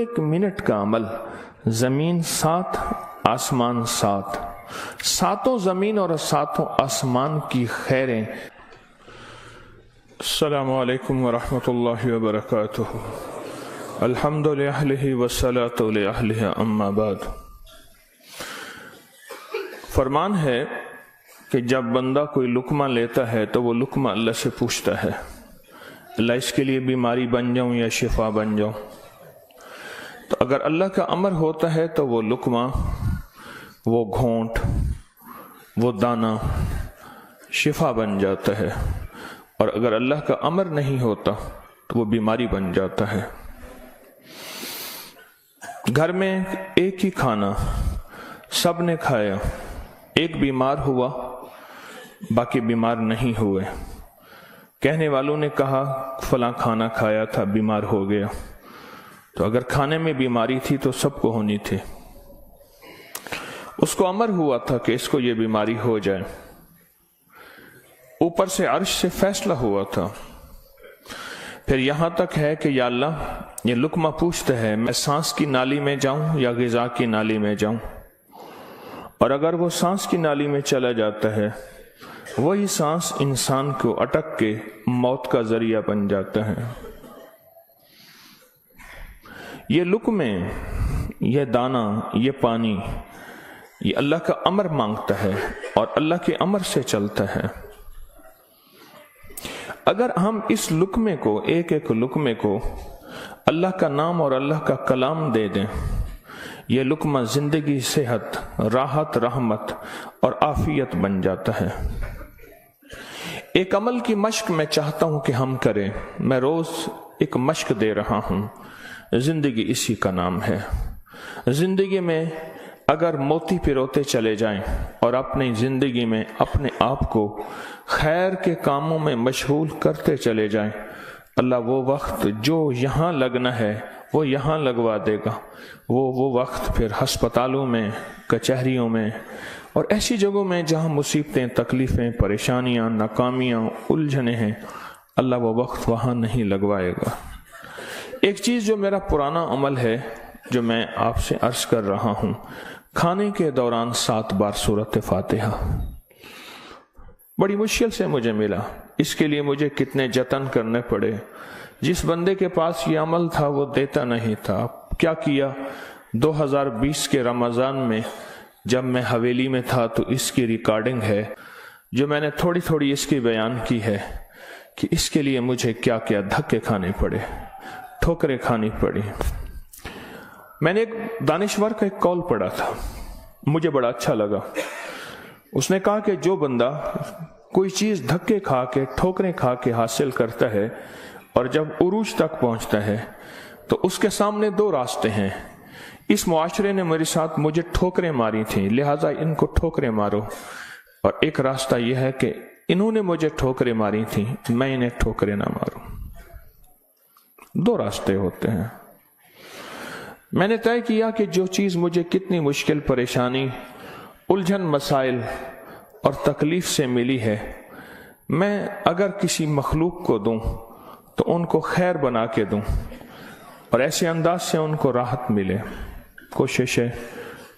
ایک منٹ کا عمل، زمین 7 آسمان 7، ساتوں زمین اور ساتوں آسمان کی خیریں۔ السلام علیکم ورحمۃ اللہ وبرکاتہ۔ الحمد للہ والصلاۃ لأہلہ اما بعد۔ فرمان ہے کہ جب بندہ کوئی لقمہ لیتا ہے تو وہ لقمہ اللہ سے پوچھتا ہے، اللہ اس کے لیے بیماری بن جاؤں یا شفا بن جاؤں؟ تو اگر اللہ کا امر ہوتا ہے تو وہ لقمہ، وہ گھونٹ، وہ دانہ شفا بن جاتا ہے، اور اگر اللہ کا امر نہیں ہوتا تو وہ بیماری بن جاتا ہے۔ گھر میں ایک ہی کھانا سب نے کھایا، ایک بیمار ہوا باقی بیمار نہیں ہوئے، کہنے والوں نے کہا فلاں کھانا کھایا تھا بیمار ہو گیا، تو اگر کھانے میں بیماری تھی تو سب کو ہونی تھی۔ اس کو امر ہوا تھا کہ اس کو یہ بیماری ہو جائے، اوپر سے عرش سے فیصلہ ہوا تھا۔ پھر یہاں تک ہے کہ یا اللہ یہ لقمہ پوچھتا ہے میں سانس کی نالی میں جاؤں یا غذا کی نالی میں جاؤں، اور اگر وہ سانس کی نالی میں چلا جاتا ہے، وہی سانس انسان کو اٹک کے موت کا ذریعہ بن جاتا ہے۔ یہ لقمے، یہ دانہ، یہ پانی، یہ اللہ کا امر مانگتا ہے اور اللہ کے امر سے چلتا ہے۔ اگر ہم اس لقمے کو، ایک ایک لقمے کو اللہ کا نام اور اللہ کا کلام دے دیں، یہ لقمہ زندگی، صحت، راحت، رحمت اور عافیت بن جاتا ہے۔ ایک عمل کی مشق میں چاہتا ہوں کہ ہم کریں، میں روز ایک مشق دے رہا ہوں، زندگی اسی کا نام ہے۔ زندگی میں اگر موتی پروتے چلے جائیں اور اپنی زندگی میں اپنے آپ کو خیر کے کاموں میں مشغول کرتے چلے جائیں، اللہ وہ وقت جو یہاں لگنا ہے وہ یہاں لگوا دے گا۔ وہ وقت پھر ہسپتالوں میں، کچہریوں میں اور ایسی جگہوں میں جہاں مصیبتیں، تکلیفیں، پریشانیاں، ناکامیاں، الجھنیں ہیں، اللہ وہ وقت وہاں نہیں لگوائے گا۔ ایک چیز جو میرا پرانا عمل ہے، جو میں آپ سے عرض کر رہا ہوں، کھانے کے دوران 7 بار سورۃ فاتحہ، بڑی مشکل سے مجھے ملا، اس کے لیے مجھے کتنے جتن کرنے پڑے۔ جس بندے کے پاس یہ عمل تھا وہ دیتا نہیں تھا۔ کیا کیا؟ 2020 کے رمضان میں جب میں حویلی میں تھا تو اس کی ریکارڈنگ ہے، جو میں نے تھوڑی تھوڑی اس کی بیان کی ہے کہ اس کے لیے مجھے کیا کیا دھکے کھانے پڑے، ٹھوکریں کھانی پڑی۔ میں نے ایک دانشور کا ایک قول پڑھا تھا، مجھے بڑا اچھا لگا۔ اس نے کہا کہ جو بندہ کوئی چیز دھکے کھا کے، ٹھوکریں کھا کے حاصل کرتا ہے اور جب عروج تک پہنچتا ہے تو اس کے سامنے 2 راستے ہیں۔ اس معاشرے نے میرے ساتھ مجھے ٹھوکریں ماری تھیں، لہٰذا ان کو ٹھوکریں مارو، اور ایک راستہ یہ ہے کہ انہوں نے مجھے ٹھوکریں ماری تھیں، میں انہیں ٹھوکریں نہ ماروں۔ 2 راستے ہوتے ہیں۔ میں نے طے کیا کہ جو چیز مجھے کتنی مشکل، پریشانی، الجھن، مسائل اور تکلیف سے ملی ہے، میں اگر کسی مخلوق کو دوں تو ان کو خیر بنا کے دوں اور ایسے انداز سے ان کو راحت ملے۔ کوشش ہے،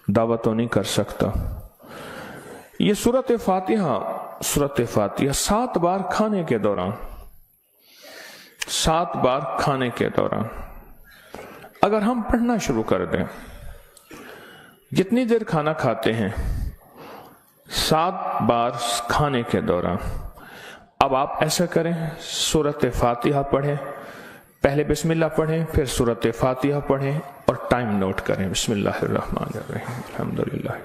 دعوت تو نہیں کر سکتا۔ یہ سورۃ فاتحہ 7 بار کھانے کے دوران، 7 بار کھانے کے دوران اگر ہم پڑھنا شروع کر دیں، جتنی دیر کھانا کھاتے ہیں 7 بار کھانے کے دوران، اب آپ ایسا کریں، سورۃ فاتحہ پڑھیں، پہلے بسم اللہ پڑھیں، پھر سورۃ فاتحہ پڑھیں اور ٹائم نوٹ کریں۔ بسم اللہ الرحمن الرحیم، الحمدللہ۔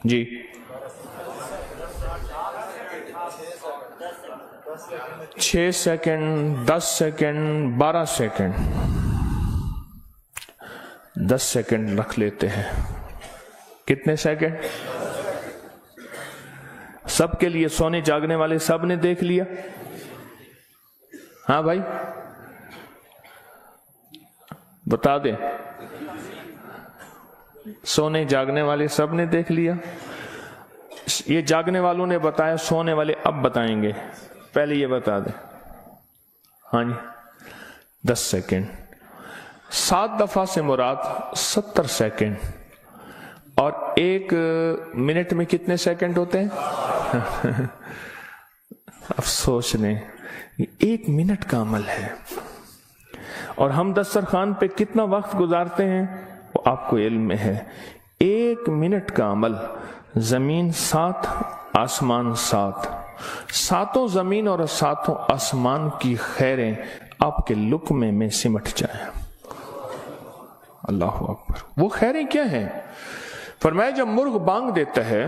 جی 6 سیکنڈ، 10 سیکنڈ، 12 سیکنڈ، 10 سیکنڈ رکھ لیتے ہیں۔ کتنے سیکنڈ؟ سب کے لیے، سونے جاگنے والے سب نے دیکھ لیا؟ ہاں بھائی بتا دیں۔ सोने जागने वाले सब ने देख लिया। ये जागने वालों ने बताया, सोने वाले अब बताएंगे। पहले ये बता दे। हाँ जी, 10 सेकेंड। 7 दफा से मुराद 70 सेकेंड। और 1 मिनट में कितने सेकंड होते हैं? अब सोच लें, 1 मिनट का अमल है। और हम दस्तरखान पे कितना वक्त गुजारते हैं वो आपको इल्म में है। 1 मिनट का अमल, जमीन 7, आसमान 7, 7 जमीन और 7 आसमान की खैरें आपके लुक्मे में सिमट जाए। अल्लाह अकबर। वो खैरें क्या हैं? फरमाया जब मुर्ग बांग देता है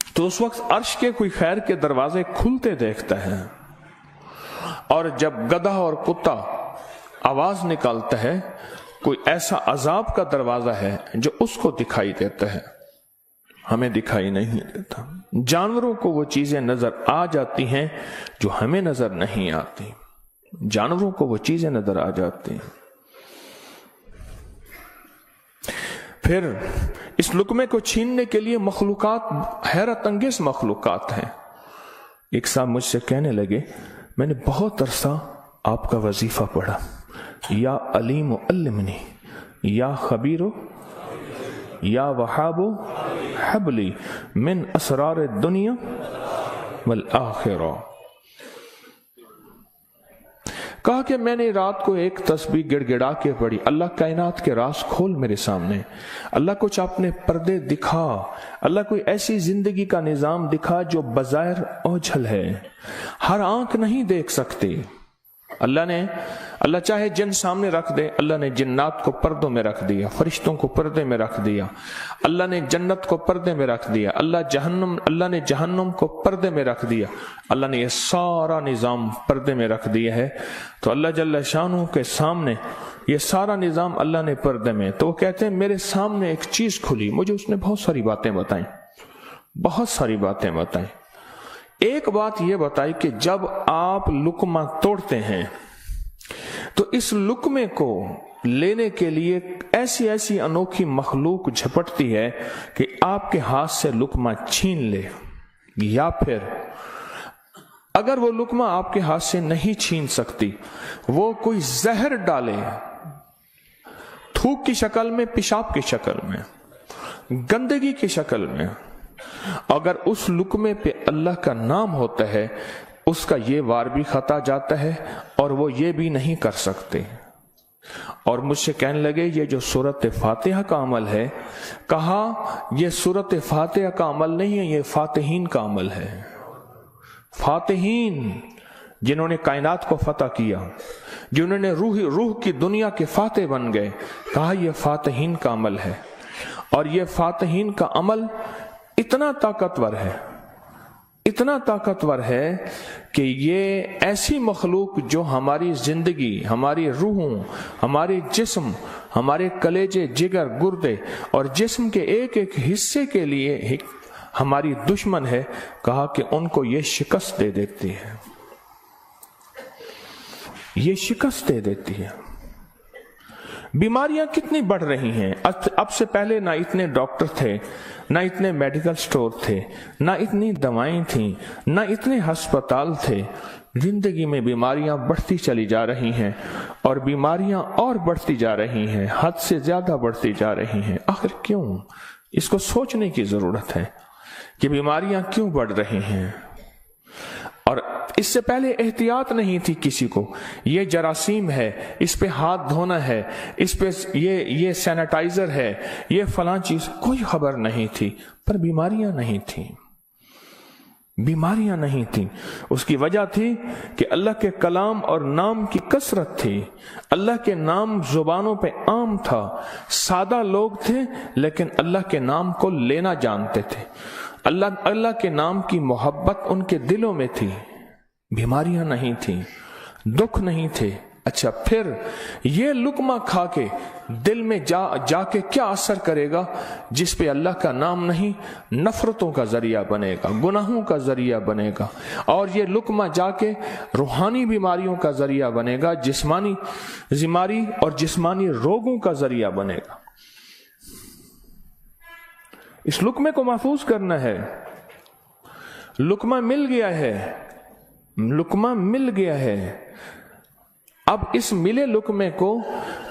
तो उस वक्त अर्श के कोई खैर के दरवाजे खुलते देखता है, और जब गधा और कुत्ता आवाज निकालता है कोई ऐसा अजाब का दरवाजा है जो उसको दिखाई देता है, हमें दिखाई नहीं देता। जानवरों को वो चीजें नजर आ जाती हैं जो हमें नजर नहीं आती। जानवरों को वो चीजें नजर आ जाती हैं। फिर इस लुकमे को छीनने के लिए मखलूकात, हैरत अंगेज मखलूकात हैं। एक साहब मुझसे कहने लगे, मैंने बहुत अरसा आपका वजीफा पढ़ा, या अलीम अल्लिमनी, या खबीरो, या वहाबो हबली मिन असरार दुनिया वल आखिरा। कहा कि मैंने रात को एक तस्बीह गिड़गिड़ा के पढ़ी, अल्लाह कायनात के राज खोल मेरे सामने, अल्लाह कुछ अपने पर्दे दिखा, अल्लाह कोई ऐसी जिंदगी का निजाम दिखा जो बज़ाहिर ओझल है, हर आंख नहीं देख सकती। अल्लाह चाहे जिन सामने रख दे, अल्लाह ने जिन्नात को पर्दों में रख दिया, फरिश्तों को पर्दे में रख दिया, अल्लाह ने जन्नत को पर्दे में रख दिया, अल्लाह ने जहन्नुम को पर्दे में रख दिया, अल्लाह ने ये सारा निजाम पर्दे में रख दिया है। तो अल्लाह जल्ल शानू के सामने ये सारा निजाम अल्लाह ने पर्दे में। तो वो कहते हैं मेरे सामने एक चीज खुली, मुझे उसने बहुत सारी बातें बताई, बहुत सारी बातें बताई। एक बात यह बताई कि जब आप लुकमा तोड़ते हैं तो इस लुकमे को लेने के लिए ऐसी ऐसी अनोखी मखलूक झपटती है कि आपके हाथ से लुकमा छीन ले, या फिर अगर वो लुकमा आपके हाथ से नहीं छीन सकती, वो कोई जहर डाले, थूक की शक्ल में, पेशाब की शक्ल में, गंदगी की शक्ल में। अगर उस लुकमे पे अल्लाह का नाम होता है, उसका ये वार भी खता जाता है और वो ये भी नहीं कर सकते। और मुझसे कहने लगे ये जो सूरत फातिहा का अमल है, कहा ये सूरत फातिहा का अमल नहीं है, ये फातिहीन का अमल है। फातिहीन जिन्होंने कायनात को फतह किया, जिन्होंने रूह की दुनिया के फातिह बन गए, कहा यह फातिहीन का अमल है। और यह फातिहीन का अमल इतना ताकतवर है, इतना ताकतवर है कि ये ऐसी मखलूक जो हमारी जिंदगी, हमारी रूहों, हमारे जिस्म, हमारे कलेजे, जिगर, गुर्दे और जिस्म के एक एक हिस्से के लिए हमारी दुश्मन है, कहा कि उनको ये शिकस्त दे देती है, ये शिकस्त दे देती है। बीमारियां कितनी बढ़ रही हैं। अब से पहले ना इतने डॉक्टर थे, ना इतने मेडिकल स्टोर थे, ना इतनी दवाएं थीं, ना इतने अस्पताल थे। जिंदगी में बीमारियां बढ़ती चली जा रही हैं, और बीमारियां और बढ़ती जा रही हैं, हद से ज्यादा बढ़ती जा रही हैं। आखिर क्यों? इसको सोचने की जरूरत है कि बीमारियां क्यों बढ़ रही हैं। और इससे पहले एहतियात नहीं थी किसी को, ये जरासीम है, इस पे हाथ धोना है, इस पे ये सैनिटाइजर है, ये फलां चीज, कोई खबर नहीं थी। पर बीमारियां नहीं थी, बीमारियां नहीं थी। उसकी वजह थी कि अल्लाह के कलाम और नाम की कसरत थी। अल्लाह के नाम जुबानों पे आम था, सादा लोग थे लेकिन अल्लाह के नाम को लेना जानते थे। अल्लाह के नाम की मोहब्बत उनके दिलों में थी। बीमारियां नहीं थी, दुख नहीं थे। अच्छा, फिर ये लुकमा खा के दिल में जाके क्या असर करेगा जिस पे अल्लाह का नाम नहीं, नफरतों का जरिया बनेगा, गुनाहों का जरिया बनेगा। और ये लुकमा जाके रूहानी बीमारियों का जरिया बनेगा, जिस्मानी बीमारी और जिस्मानी रोगों का जरिया बनेगा। इस लुकमे को महफूज करना है। लुकमा मिल गया है, लुकमा मिल गया है। अब इस मिले लुकमे को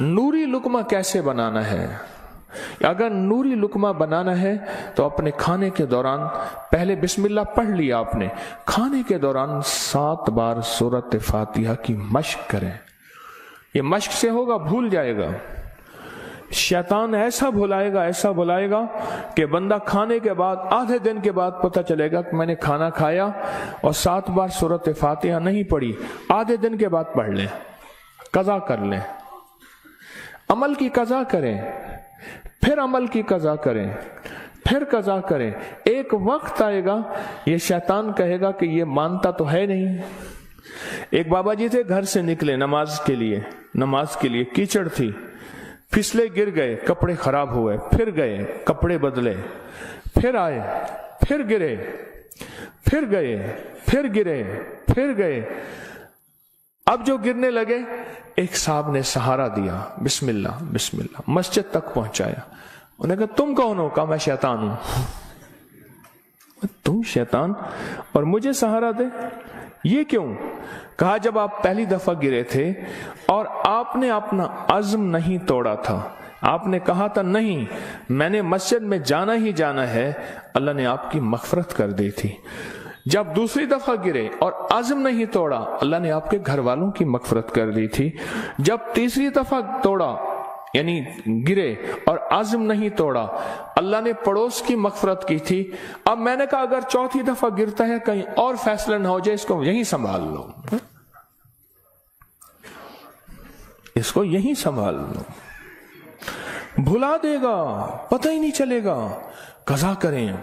नूरी लुकमा कैसे बनाना है? अगर नूरी लुकमा बनाना है तो अपने खाने के दौरान पहले बिस्मिल्लाह पढ़ लिया आपने, खाने के दौरान 7 बार सूरत फातिहा की मश्क करें। ये मश्क से होगा, भूल जाएगा। शैतान ऐसा भुलाएगा कि बंदा खाने के बाद आधे दिन के बाद पता चलेगा कि मैंने खाना खाया और 7 बार सूरत फातिहा नहीं पढ़ी। आधे दिन के बाद पढ़ लें, कज़ा कर लें, अमल की कज़ा करें, फिर अमल की कज़ा करें, फिर कज़ा करें। एक वक्त आएगा ये शैतान कहेगा कि ये मानता तो है नहीं। एक बाबा जी थे, घर से निकले नमाज के लिए, कीचड़ थी, फिसले, गिर गए, कपड़े खराब हुए, फिर गए, कपड़े बदले, फिर आए, फिर गिरे, फिर गए, फिर गिरे, फिर गए। अब जो गिरने लगे, एक साहब ने सहारा दिया, बिस्मिल्लाह बिस्मिल्लाह, मस्जिद तक पहुंचाया। उन्होंने कहा तुम कौन हो? कहा मैं शैतान हूं। तुम शैतान और मुझे सहारा दे, ये क्यों? कहा जब आप पहली दफा गिरे थे और आपने अपना अज़्म नहीं तोड़ा था, आपने कहा था नहीं मैंने मस्जिद में जाना ही जाना है, अल्लाह ने आपकी मग़फ़िरत कर दी थी। जब दूसरी दफा गिरे और अज़्म नहीं तोड़ा, अल्लाह ने आपके घर वालों की मग़फ़िरत कर दी थी। जब तीसरी दफा तोड़ा यानी गिरे और अज़्म नहीं तोड़ा, अल्लाह ने पड़ोस की मग़फ़िरत की थी। अब मैंने कहा अगर चौथी दफा गिरता है कहीं और फैसला ना हो जाए, इसको यहीं संभाल लो, इसको यहीं संभाल लो, भुला देगा, पता ही नहीं चलेगा। कज़ा करें,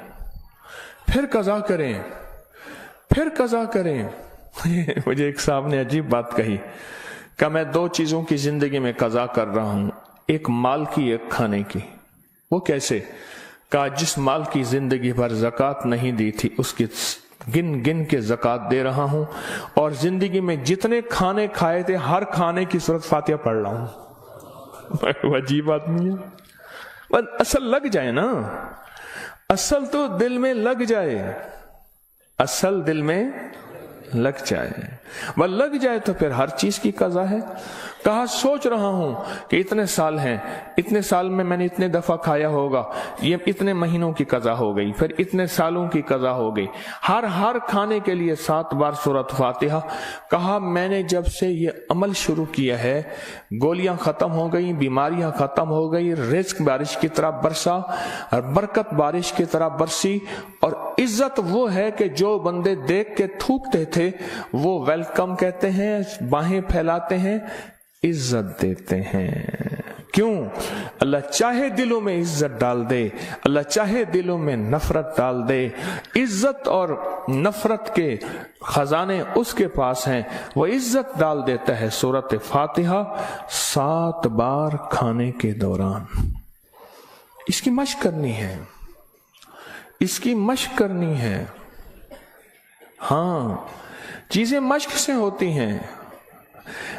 फिर कज़ा करें, फिर कज़ा करें। मुझे एक साहब ने अजीब बात कही, कि मैं 2 चीजों की जिंदगी में कज़ा कर रहा हूं, एक माल की, एक खाने की। वो कैसे? कहा जिस माल की जिंदगी भर ज़कात नहीं दी थी उसकी गिन गिन के ज़कात दे रहा हूं, और जिंदगी में जितने खाने खाए थे हर खाने की सूरत फातिहा पढ़ रहा हूं। अजीब आदमी है। पर असल लग जाए ना, असल तो दिल में लग जाए, असल दिल में लग जाए, वह लग जाए तो फिर हर चीज की कज़ा है। कहा सोच रहा हूं कि इतने साल हैं, इतने साल में मैंने इतने दफा खाया होगा, ये इतने महीनों की कज़ा हो गई, फिर इतने सालों की कज़ा हो गई, हर खाने के लिए 7 बार सूरत फातिहा। कहा मैंने जब से ये अमल शुरू किया है, गोलियां खत्म हो गई, बीमारियां खत्म हो गई, रिज़्क बारिश की तरह बरसा और बरकत बारिश की तरह बरसी। और इज्जत वो है कि जो बंदे देख के थूकते थे वो वेलकम कहते हैं, बाहें फैलाते हैं, इज्जत देते हैं। क्यों? अल्लाह चाहे दिलों में इज्जत डाल दे, अल्लाह चाहे दिलों में नफरत डाल दे। इज्जत और नफरत के खजाने उसके पास हैं, वो इज्जत डाल देता है। सूरत फातिहा 7 बार खाने के दौरान। इसकी मश्क करनी है, इसकी मश्क करनी है। हाँ, चीजें मश्क से होती हैं।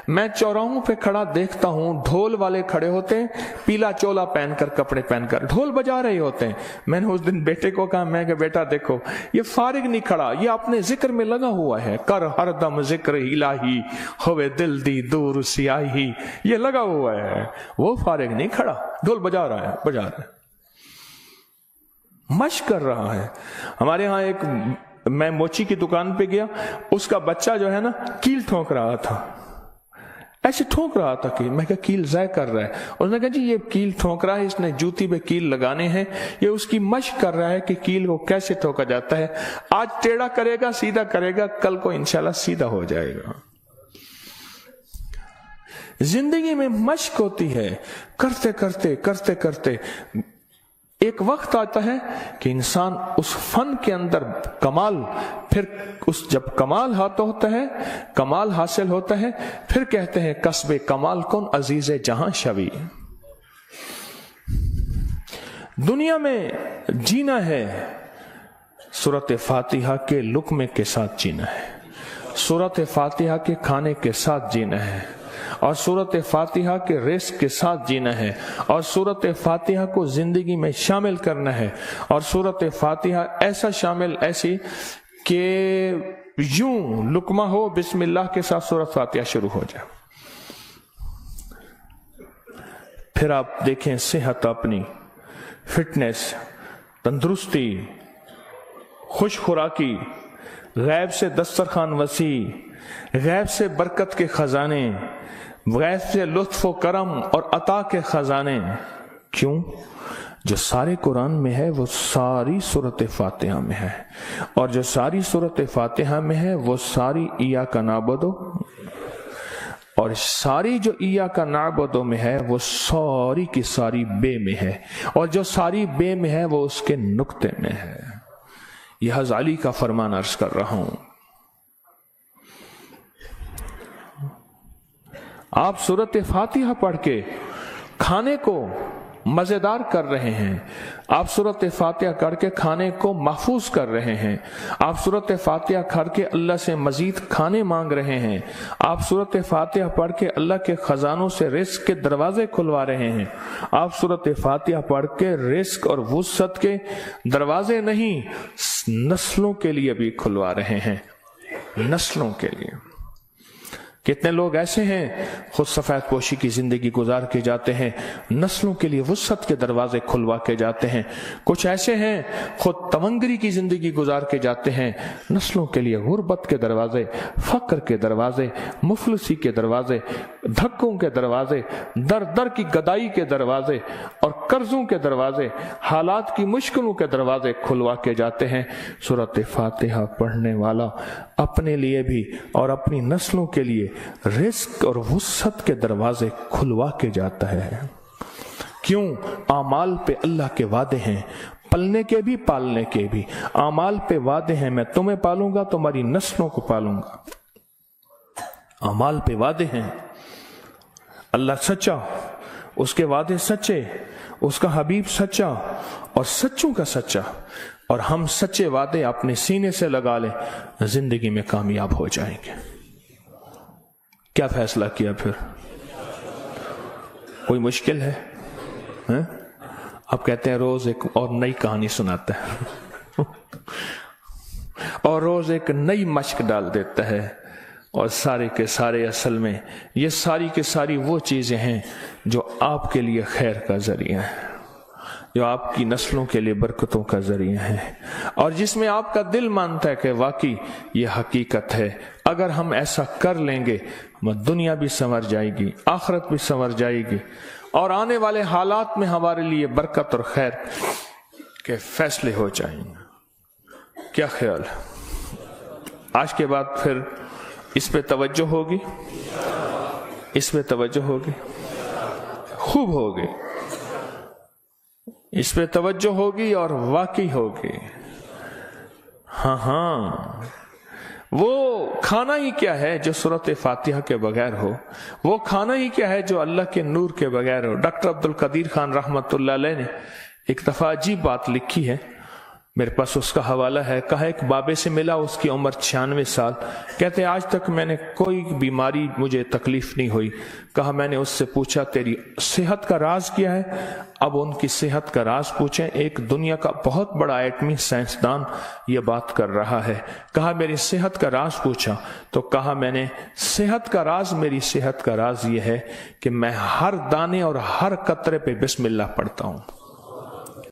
मैं चौराहों पे खड़ा देखता हूं, ढोल वाले खड़े होते हैं, पीला चोला पहनकर, कपड़े पहनकर ढोल बजा रहे होते हैं। मैंने उस दिन बेटे को कहा, मैं बेटा देखो ये फारिग नहीं खड़ा, ये अपने जिक्र में लगा हुआ है। कर हरदम जिक्र इलाही होवे दिल दी दूर सियाही, ये लगा हुआ है। वो फारिग नहीं खड़ा, ढोल बजा रहा है, मश्क कर रहा है। हमारे यहाँ मैं मोची की दुकान पे गया, उसका बच्चा जो है ना कील ठोक रहा था, ऐसे ठोक रहा था कील। मैं कहा कील ज़ाय कर रहा है। उसने कहा जी ये कील ठोक रहा है, इसने जूती पे कील लगाने हैं, ये उसकी मश्क कर रहा है कि कील को कैसे ठोका जाता है। आज टेढ़ा करेगा, सीधा करेगा, कल को इंशाल्लाह सीधा हो जाएगा। जिंदगी में मश्क होती है, करते करते करते करते एक वक्त आता है कि इंसान उस फन के अंदर कमाल, फिर जब कमाल होता है, कमाल हासिल होता है, फिर कहते हैं कस्बे कमाल कौन अजीज़े जहां शवी। दुनिया में जीना है, सूरत फातिहा के लुक्मे के साथ जीना है, सूरत फातिहा के खाने के साथ जीना है। اور सूरत फातिहा के रिस्क के साथ जीना है और सूरत फातिहा को जिंदगी में शामिल करना है और सूरत फातिहा ऐसा शामिल ऐसी कि यूं लुकमा हो बिस्मिल्लाह के साथ सूरत फातिहा शुरू हो जाए। फिर आप देखें सेहत, अपनी फिटनेस, तंदुरुस्ती, खुश खुराकी, गैब से दस्तरखान वसी, गैब से बरकत के खजाने, गैब से लुत्फ व करम और अता के खजाने। क्यों? जो सारे कुरान में है वो सारी सूरत फातिहा में है, और जो सारी सूरत फातिहा में है वो सारी इय्याका नअबुदु, और सारी जो इय्याका नअबुदु में है वो सारी की सारी बे में है, और जो सारी बे में है वो उसके नुक्ते में है। यह हज़रत अली का फरमान अर्ज कर रहा हूं। आप सूरत फातिहा पढ़ के खाने को मजेदार कर रहे हैं, आप सूरत फातिहा करके खाने को महफूज कर रहे हैं, आप सूरत फातिहा करके अल्लाह से मजीद खाने मांग रहे हैं, आप सूरत फातिहा पढ़ के अल्लाह के खजानों से रिस्क के दरवाजे खुलवा रहे हैं, आप सूरत फातिहा पढ़ के रिस्क और वुसअत के दरवाजे नहीं नस्लों के लिए भी खुलवा रहे हैं, नस्लों के लिए। कितने लोग ऐसे हैं खुद सफेद पोशी की जिंदगी गुजार के जाते हैं, नस्लों के लिए वुसअत के दरवाजे खुलवा के जाते हैं। कुछ ऐसे हैं खुद तवंगरी की जिंदगी गुजार के जाते हैं, नस्लों के लिए गुर्बत के दरवाजे, फक्र के दरवाजे, मुफलसी के दरवाजे, धक्कों के दरवाजे, दर दर की गदाई के दरवाजे और कर्जों के दरवाजे, हालात की मुश्किलों के दरवाजे खुलवा के जाते हैं। सूरत फातिहा पढ़ने वाला अपने लिए भी और अपनी नस्लों के लिए रिस्क और वुसअत के दरवाजे खुलवा के जाता है। क्यों? आमाल पे अल्लाह के वादे हैं, पलने के भी पालने के भी। आमाल पे वादे हैं, मैं तुम्हें पालूंगा, तुम्हारी नस्लों को पालूंगा। आमाल पे वादे हैं, अल्लाह सच्चा, उसके वादे सच्चे, उसका हबीब सच्चा और सच्चों का सच्चा, और हम सच्चे वादे अपने सीने से लगा लें, जिंदगी में कामयाब हो जाएंगे। क्या फैसला किया फिर? कोई मुश्किल है? आप कहते हैं रोज एक और नई कहानी सुनाता है और रोज एक नई मश्क डाल देता है, और सारे के सारे असल में ये सारी के सारी वो चीजें हैं जो आपके लिए खैर का जरिया है, जो आपकी नस्लों के लिए बरकतों का जरिया है, और जिसमें आपका दिल मानता है कि वाकई ये हकीकत है। अगर हम ऐसा कर लेंगे दुनिया भी संवर जाएगी, आखिरत भी संवर जाएगी, और आने वाले हालात में हमारे लिए बरकत और खैर के फैसले हो जाएंगे। क्या ख्याल? आज के बाद फिर इस पे तवज्जो होगी, इस पे तवज्जो होगी, खूब होगी, इस पे तवज्जो होगी और वाकई होगी। हाँ, वो खाना ही क्या है जो सूरत फातिहा के बगैर हो, वो खाना ही क्या है जो अल्लाह के नूर के बगैर हो। डॉक्टर अब्दुल कदीर खान रहमतुल्लाह अलैह ने एक दफा अजीब बात लिखी है, मेरे पास उसका हवाला है। कहा एक बाबे से मिला, उसकी उम्र 96 साल। कहते आज तक मैंने कोई बीमारी, मुझे तकलीफ नहीं हुई। कहा मैंने उससे पूछा तेरी सेहत का राज क्या है? अब उनकी सेहत का राज पूछें, एक दुनिया का बहुत बड़ा एटमी साइंसदान ये बात कर रहा है। कहा मेरी सेहत का राज पूछा, तो कहा मैंने सेहत का राज, मेरी सेहत का राज ये है कि मैं हर दाने और हर कतरे पे बिस्मिल्लाह पढ़ता हूं।